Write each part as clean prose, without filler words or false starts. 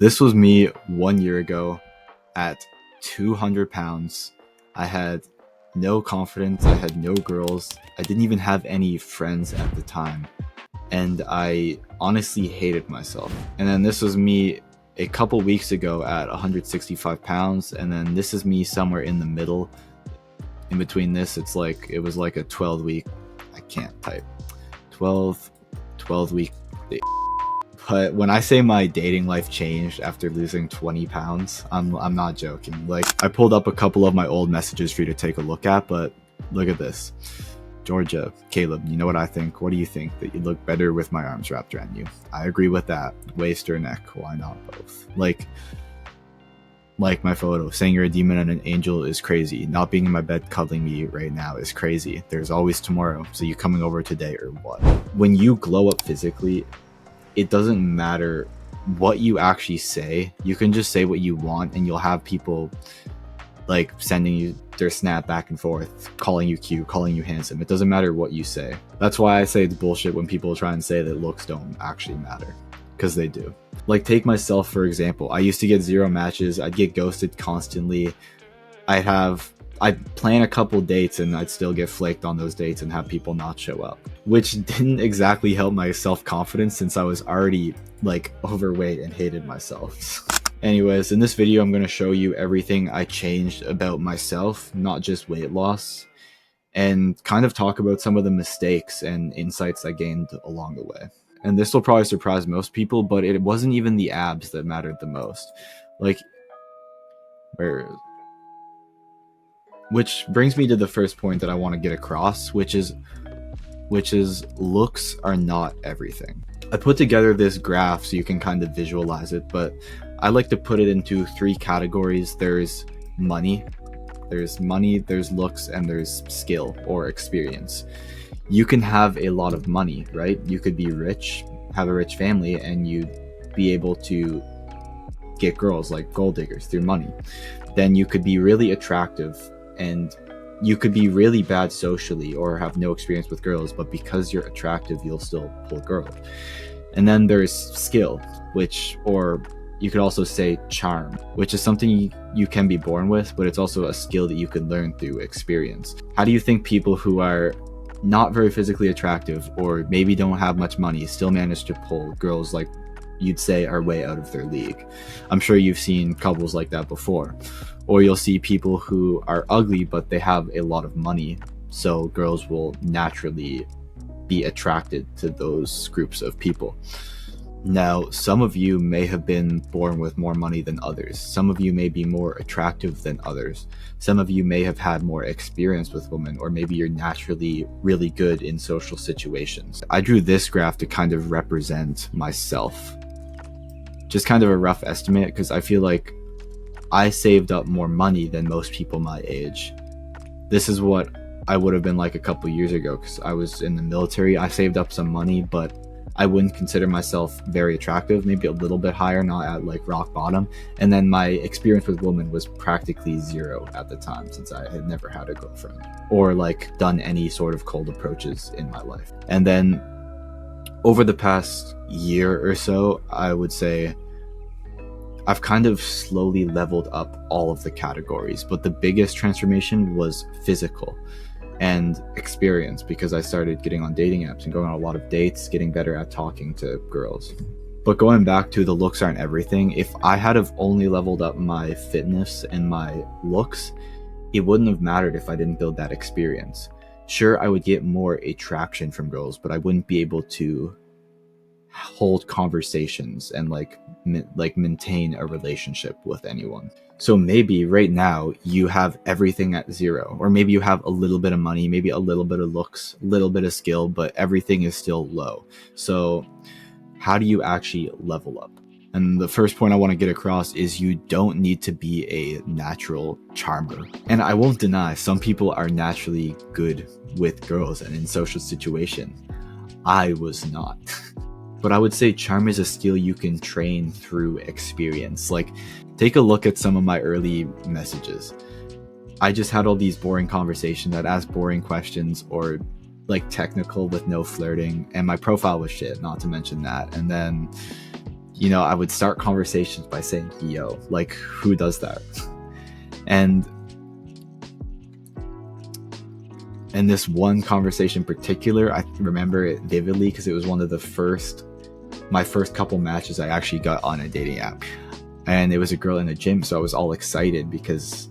This was me 1 year ago at 200 pounds. I had no confidence. I had no girls. I didn't even have any friends at the time. And I honestly hated myself. And then this was me a couple weeks ago at 165 pounds. And then this is me somewhere in the middle. In between this, it was like a 12-week, I can't type, 12 week. But when I say my dating life changed after losing 20 pounds, I'm not joking. Like, I pulled up a couple of my old messages for you to take a look at, but look at this. Georgia, Kaleb, you know what I think? What do you think? That you look better with my arms wrapped around you. I agree with that. Waist or neck, why not both? Like my photo, saying you're a demon and an angel is crazy. Not being in my bed cuddling me right now is crazy. There's always tomorrow, so you coming over today or what? When you glow up physically, it doesn't matter what you actually say. You can just say what you want and you'll have people like sending you their snap back and forth, calling you cute, calling you handsome. It doesn't matter what you say. That's why I say it's bullshit when people try and say that looks don't actually matter, because they do. Like, take myself for example. I used to get 0 matches. I'd get ghosted constantly. I'd plan a couple dates and I'd still get flaked on those dates and have people not show up, which didn't exactly help my self-confidence since I was already like overweight and hated myself. Anyways, in this video, I'm going to show you everything I changed about myself, not just weight loss, and kind of talk about some of the mistakes and insights I gained along the way. And this will probably surprise most people, but it wasn't even the abs that mattered the most. Which brings me to the first point that I want to get across, which is looks are not everything. I put together this graph so you can kind of visualize it, but I like to put it into 3 categories. There's money, there's looks, and there's skill or experience. You can have a lot of money, right? You could be rich, have a rich family, and you'd be able to get girls like gold diggers through money. Then you could be really attractive and you could be really bad socially or have no experience with girls, but because you're attractive, you'll still pull girls. And then there's skill, or you could also say charm, which is something you can be born with, but it's also a skill that you can learn through experience. How do you think people who are not very physically attractive or maybe don't have much money still manage to pull girls like you'd say are way out of their league? I'm sure you've seen couples like that before. Or you'll see people who are ugly but they have a lot of money, so girls will naturally be attracted to those groups of people. Now, some of you may have been born with more money than others. Some of you may be more attractive than others. Some of you may have had more experience with women, or maybe you're naturally really good in social situations. I drew this graph to kind of represent myself. Just kind of a rough estimate, because I feel like I saved up more money than most people my age. This is what I would have been like a couple years ago, because I was in the military. I saved up some money, but I wouldn't consider myself very attractive, maybe a little bit higher, not at like rock bottom. And then my experience with women was practically 0 at the time, since I had never had a girlfriend or like done any sort of cold approaches in my life. And then over the past year or so, I would say I've kind of slowly leveled up all of the categories, but the biggest transformation was physical and experience, because I started getting on dating apps and going on a lot of dates, getting better at talking to girls. But going back to the looks aren't everything, if I had have only leveled up my fitness and my looks, it wouldn't have mattered if I didn't build that experience. Sure, I would get more attraction from girls, but I wouldn't be able to hold conversations and like maintain a relationship with anyone. So maybe right now you have everything at 0, or maybe you have a little bit of money, maybe a little bit of looks, a little bit of skill, but everything is still low. So how do you actually level up? And the first point I want to get across is you don't need to be a natural charmer. And I won't deny, some people are naturally good with girls and in social situations. I was not. But I would say charm is a skill you can train through experience. Like, take a look at some of my early messages. I just had all these boring conversations. I'd ask boring questions or like technical with no flirting, and my profile was shit, not to mention that. And then I would start conversations by saying yo, like who does that? And this one conversation in particular, I remember it vividly because it was one of my first couple matches I actually got on a dating app. And it was a girl in a gym, so I was all excited because,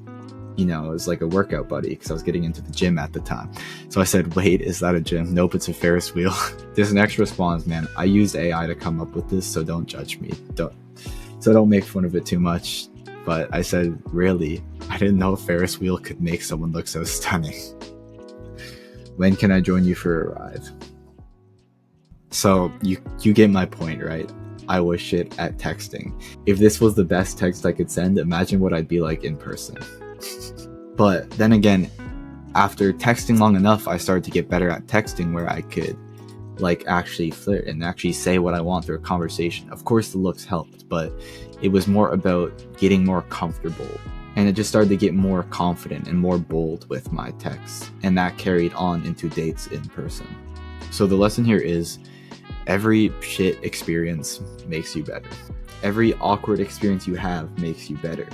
it was like a workout buddy because I was getting into the gym at the time. So I said, wait, is that a gym? Nope, it's a Ferris wheel. There's an extra response, man. I used AI to come up with this, so don't judge me. Don't make fun of it too much. But I said, really? I didn't know a Ferris wheel could make someone look so stunning. When can I join you for a ride? So you get my point, right? I was shit at texting. If this was the best text I could send, imagine what I'd be like in person. But then again, after texting long enough, I started to get better at texting where I could like actually flirt and actually say what I want through a conversation. Of course the looks helped, but it was more about getting more comfortable. And it just started to get more confident and more bold with my texts. And that carried on into dates in person. So the lesson here is, every shit experience makes you better. Every awkward experience you have makes you better.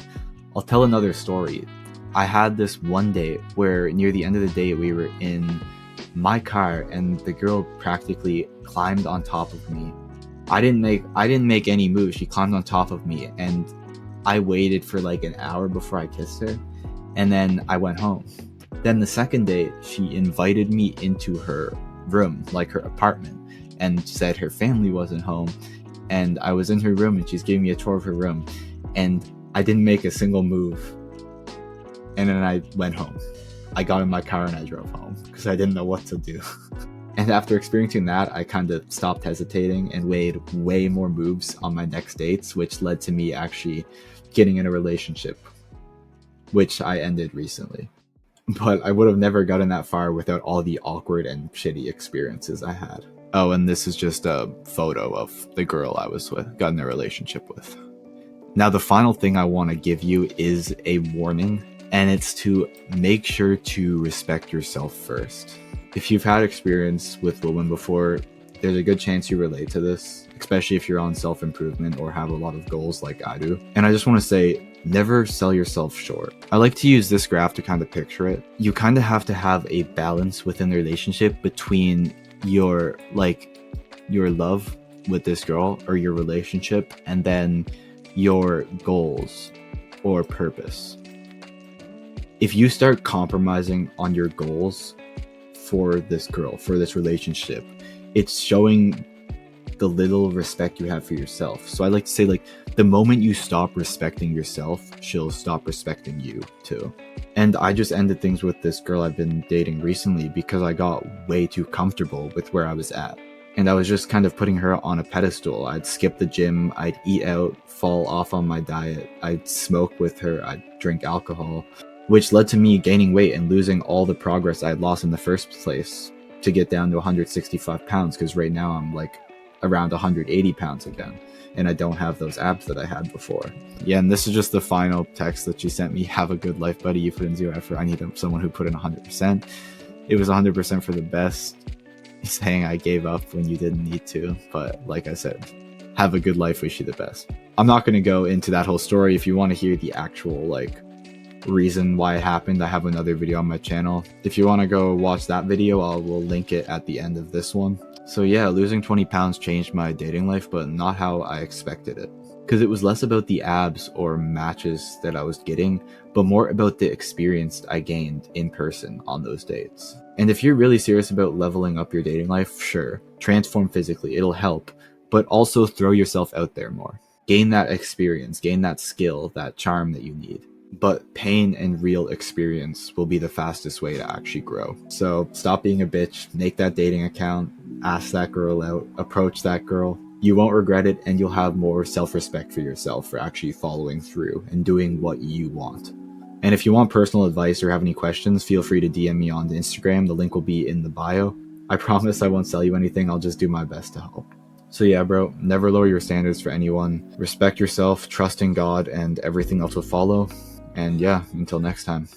I'll tell another story. I had this one day where near the end of the day, we were in my car and the girl practically climbed on top of me. I didn't make any moves. She climbed on top of me and I waited for like an hour before I kissed her, and then I went home. Then the second day, she invited me into her room, like her apartment, and said her family wasn't home. And I was in her room and she's giving me a tour of her room, and I didn't make a single move. And then I went home. I got in my car and I drove home because I didn't know what to do. And after experiencing that, I kind of stopped hesitating and made way more moves on my next dates, which led to me actually getting in a relationship, which I ended recently. But I would have never gotten that far without all the awkward and shitty experiences I had. Oh, and this is just a photo of the girl I got in a relationship with. Now, the final thing I want to give you is a warning, and it's to make sure to respect yourself first. If you've had experience with women before, there's a good chance you relate to this, especially if you're on self-improvement or have a lot of goals like I do. And I just want to say, never sell yourself short. I like to use this graph to kind of picture it. You kind of have to have a balance within the relationship between your love with this girl or your relationship, and then your goals or purpose. If you start compromising on your goals for this girl, for this relationship, it's showing the little respect you have for yourself. So I like to say, like, the moment you stop respecting yourself, she'll stop respecting you too. And I just ended things with this girl I've been dating recently because I got way too comfortable with where I was at. And I was just kind of putting her on a pedestal. I'd skip the gym, I'd eat out, fall off on my diet, I'd smoke with her, I'd drink alcohol, which led to me gaining weight and losing all the progress I had lost in the first place to get down to 165 pounds, because right now I'm like around 180 pounds again, and I don't have those abs that I had before. Yeah, and this is just the final text that she sent me. Have a good life, buddy. You put in zero effort. I need someone who put in 100%. It was 100% for the best. Saying I gave up when you didn't need to, but like I said, have a good life. Wish you the best. I'm not going to go into that whole story. If you want to hear the actual reason why it happened, I have another video on my channel. If you want to go watch that video, will link it at the end of this one. So yeah, losing 20 pounds changed my dating life, but not how I expected it. Because it was less about the abs or matches that I was getting, but more about the experience I gained in person on those dates. And if you're really serious about leveling up your dating life, sure, transform physically, it'll help, but also throw yourself out there more. Gain that experience, gain that skill, that charm that you need. But pain and real experience will be the fastest way to actually grow. So stop being a bitch, make that dating account, ask that girl out, approach that girl. You won't regret it, and you'll have more self-respect for yourself for actually following through and doing what you want. And if you want personal advice or have any questions, feel free to DM me on Instagram. The link will be in the bio. I promise I won't sell you anything. I'll just do my best to help. So yeah, bro, never lower your standards for anyone. Respect yourself, trust in God, and everything else will follow. And yeah, until next time.